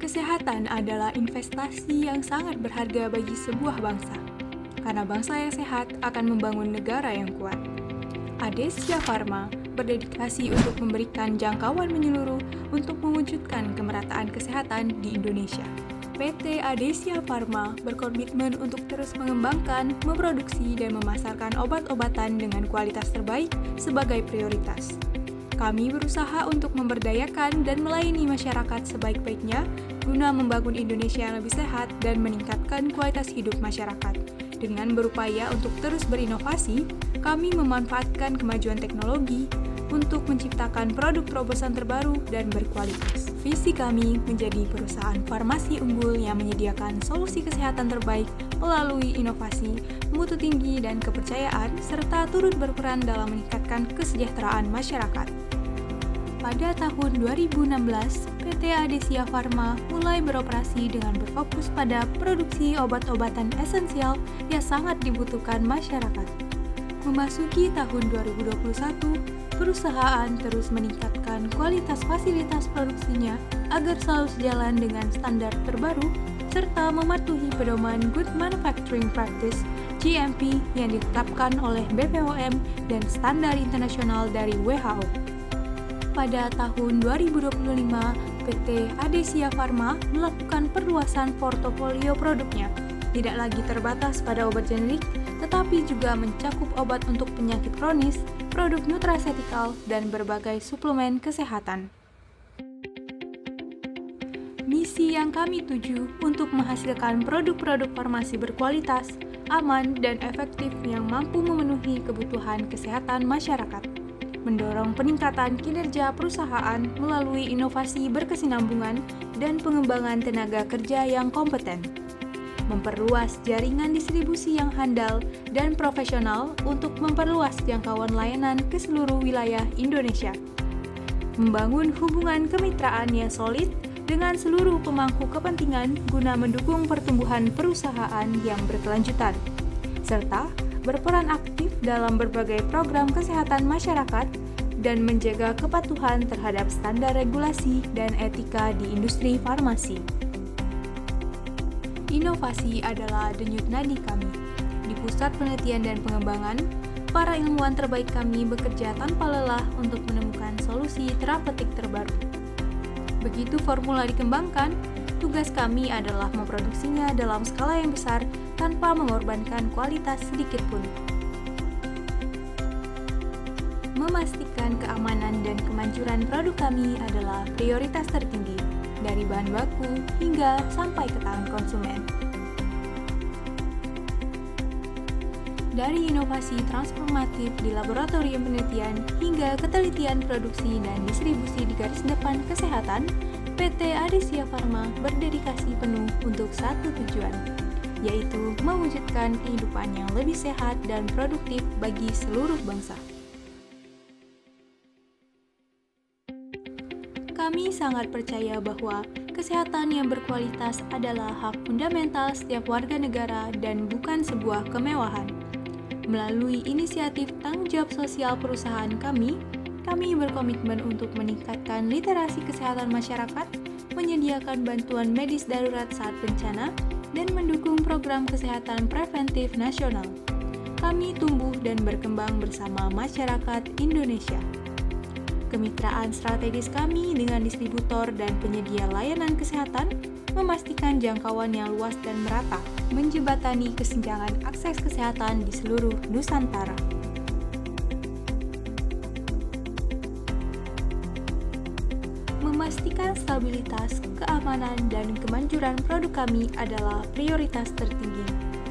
Kesehatan adalah investasi yang sangat berharga bagi sebuah bangsa, karena bangsa yang sehat akan membangun negara yang kuat. Adesia Pharma berdedikasi untuk memberikan jangkauan menyeluruh untuk mewujudkan kemerataan kesehatan di Indonesia. PT Adesia Pharma berkomitmen untuk terus mengembangkan, memproduksi, dan memasarkan obat-obatan dengan kualitas terbaik sebagai prioritas. Kami berusaha untuk memberdayakan dan melayani masyarakat sebaik-baiknya guna membangun Indonesia yang lebih sehat dan meningkatkan kualitas hidup masyarakat. Dengan berupaya untuk terus berinovasi, kami memanfaatkan kemajuan teknologi untuk menciptakan produk terobosan terbaru dan berkualitas. Visi kami menjadi perusahaan farmasi unggul yang menyediakan solusi kesehatan terbaik melalui inovasi, mutu tinggi, dan kepercayaan, serta turut berperan dalam meningkatkan kesejahteraan masyarakat. Pada tahun 2016, PT Adesia Pharma mulai beroperasi dengan berfokus pada produksi obat-obatan esensial yang sangat dibutuhkan masyarakat. Memasuki tahun 2021, perusahaan terus meningkatkan kualitas fasilitas produksinya agar selalu sejalan dengan standar terbaru serta mematuhi pedoman Good Manufacturing Practice (GMP) yang ditetapkan oleh BPOM dan standar internasional dari WHO. Pada tahun 2025, PT Adesia Pharma melakukan perluasan portofolio produknya, tidak lagi terbatas pada obat generik, tetapi juga mencakup obat untuk penyakit kronis, produk nutrasetikal, dan berbagai suplemen kesehatan. Misi yang kami tuju untuk menghasilkan produk-produk farmasi berkualitas, aman, dan efektif yang mampu memenuhi kebutuhan kesehatan masyarakat. Mendorong peningkatan kinerja perusahaan melalui inovasi berkesinambungan dan pengembangan tenaga kerja yang kompeten. Memperluas jaringan distribusi yang handal dan profesional untuk memperluas jangkauan layanan ke seluruh wilayah Indonesia. Membangun hubungan kemitraan yang solid dengan seluruh pemangku kepentingan guna mendukung pertumbuhan perusahaan yang berkelanjutan, serta berperan aktif dalam berbagai program kesehatan masyarakat dan menjaga kepatuhan terhadap standar regulasi dan etika di industri farmasi. Inovasi adalah denyut nadi kami. Di Pusat Penelitian dan Pengembangan, para ilmuwan terbaik kami bekerja tanpa lelah untuk menemukan solusi terapeutik terbaru. Begitu formula dikembangkan, tugas kami adalah memproduksinya dalam skala yang besar tanpa mengorbankan kualitas sedikit pun. Memastikan keamanan dan kemanjuran produk kami adalah prioritas tertinggi, dari bahan baku hingga sampai ke tangan konsumen. Dari inovasi transformatif di laboratorium penelitian hingga ketelitian produksi dan distribusi di garis depan kesehatan, PT Adesia Pharma berdedikasi penuh untuk satu tujuan, yaitu mewujudkan kehidupan yang lebih sehat dan produktif bagi seluruh bangsa. Kami sangat percaya bahwa kesehatan yang berkualitas adalah hak fundamental setiap warga negara dan bukan sebuah kemewahan. Melalui inisiatif tanggung jawab sosial perusahaan kami berkomitmen untuk meningkatkan literasi kesehatan masyarakat, menyediakan bantuan medis darurat saat bencana, dan mendukung program kesehatan preventif nasional. Kami tumbuh dan berkembang bersama masyarakat Indonesia. Kemitraan strategis kami dengan distributor dan penyedia layanan kesehatan memastikan jangkauan yang luas dan merata, menjembatani kesenjangan akses kesehatan di seluruh Nusantara. Memastikan stabilitas, keamanan, dan kemanjuran produk kami adalah prioritas tertinggi.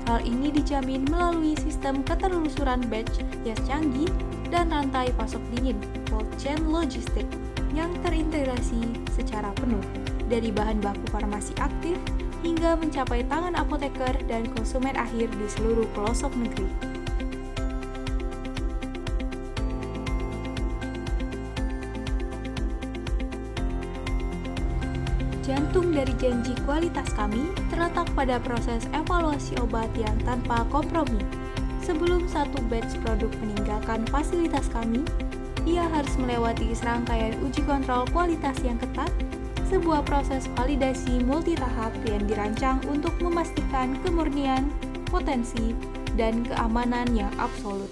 Hal ini dijamin melalui sistem ketelusuran batch yang canggih dan rantai pasok dingin, cold chain logistik, yang terintegrasi secara penuh, dari bahan baku farmasi aktif hingga mencapai tangan apoteker dan konsumen akhir di seluruh pelosok negeri. Jantung dari janji kualitas kami terletak pada proses evaluasi obat yang tanpa kompromi. Sebelum satu batch produk meninggalkan fasilitas kami, ia harus melewati serangkaian uji kontrol kualitas yang ketat sebuah proses validasi multitahap yang dirancang untuk memastikan kemurnian, potensi, dan keamanan yang absolut.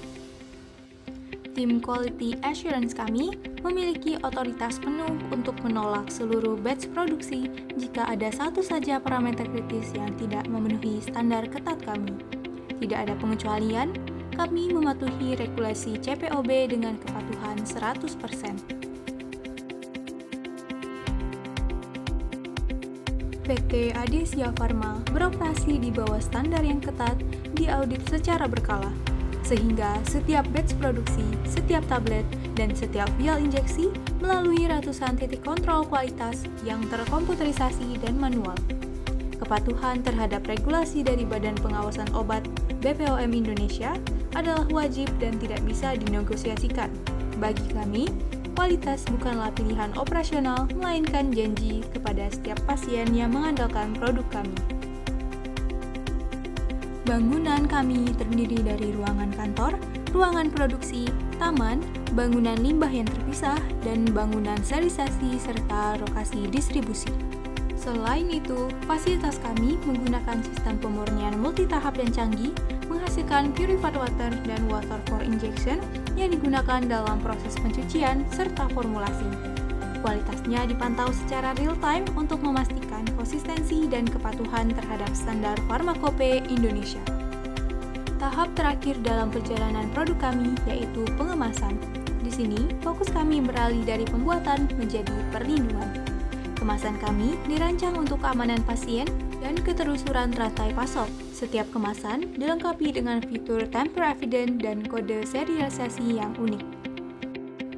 Tim Quality Assurance kami memiliki otoritas penuh untuk menolak seluruh batch produksi jika ada satu saja parameter kritis yang tidak memenuhi standar ketat kami. Tidak ada pengecualian, kami mematuhi regulasi CPOB dengan kepatuhan 100%. PT Adesia Pharma beroperasi di bawah standar yang ketat, diaudit secara berkala, sehingga setiap batch produksi, setiap tablet, dan setiap vial injeksi melalui ratusan titik kontrol kualitas yang terkomputerisasi dan manual. Kepatuhan terhadap regulasi dari Badan Pengawasan Obat BPOM Indonesia adalah wajib dan tidak bisa dinegosiasikan. Bagi kami, kualitas bukanlah pilihan operasional, melainkan janji kepada setiap pasien yang mengandalkan produk kami. Bangunan kami terdiri dari ruangan kantor, ruangan produksi, taman, bangunan limbah yang terpisah, dan bangunan sterilisasi serta lokasi distribusi. Selain itu, fasilitas kami menggunakan sistem pemurnian multitahap yang canggih, menghasilkan purified water dan water for injection yang digunakan dalam proses pencucian serta formulasi. Kualitasnya dipantau secara real-time untuk memastikan konsistensi dan kepatuhan terhadap standar Farmakope Indonesia. Tahap terakhir dalam perjalanan produk kami yaitu pengemasan. Di sini, fokus kami beralih dari pembuatan menjadi perlindungan. Kemasan kami dirancang untuk keamanan pasien dan keterusuran rantai pasok. Setiap kemasan dilengkapi dengan fitur tamper evident dan kode serialisasi yang unik.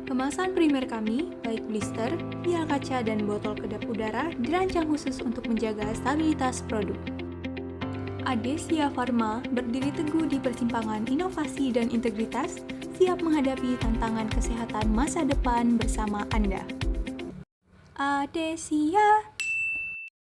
Kemasan primer kami, baik blister, vial kaca, dan botol kedap udara, dirancang khusus untuk menjaga stabilitas produk. Adesia Pharma berdiri teguh di persimpangan inovasi dan integritas, siap menghadapi tantangan kesehatan masa depan bersama Anda. Adesia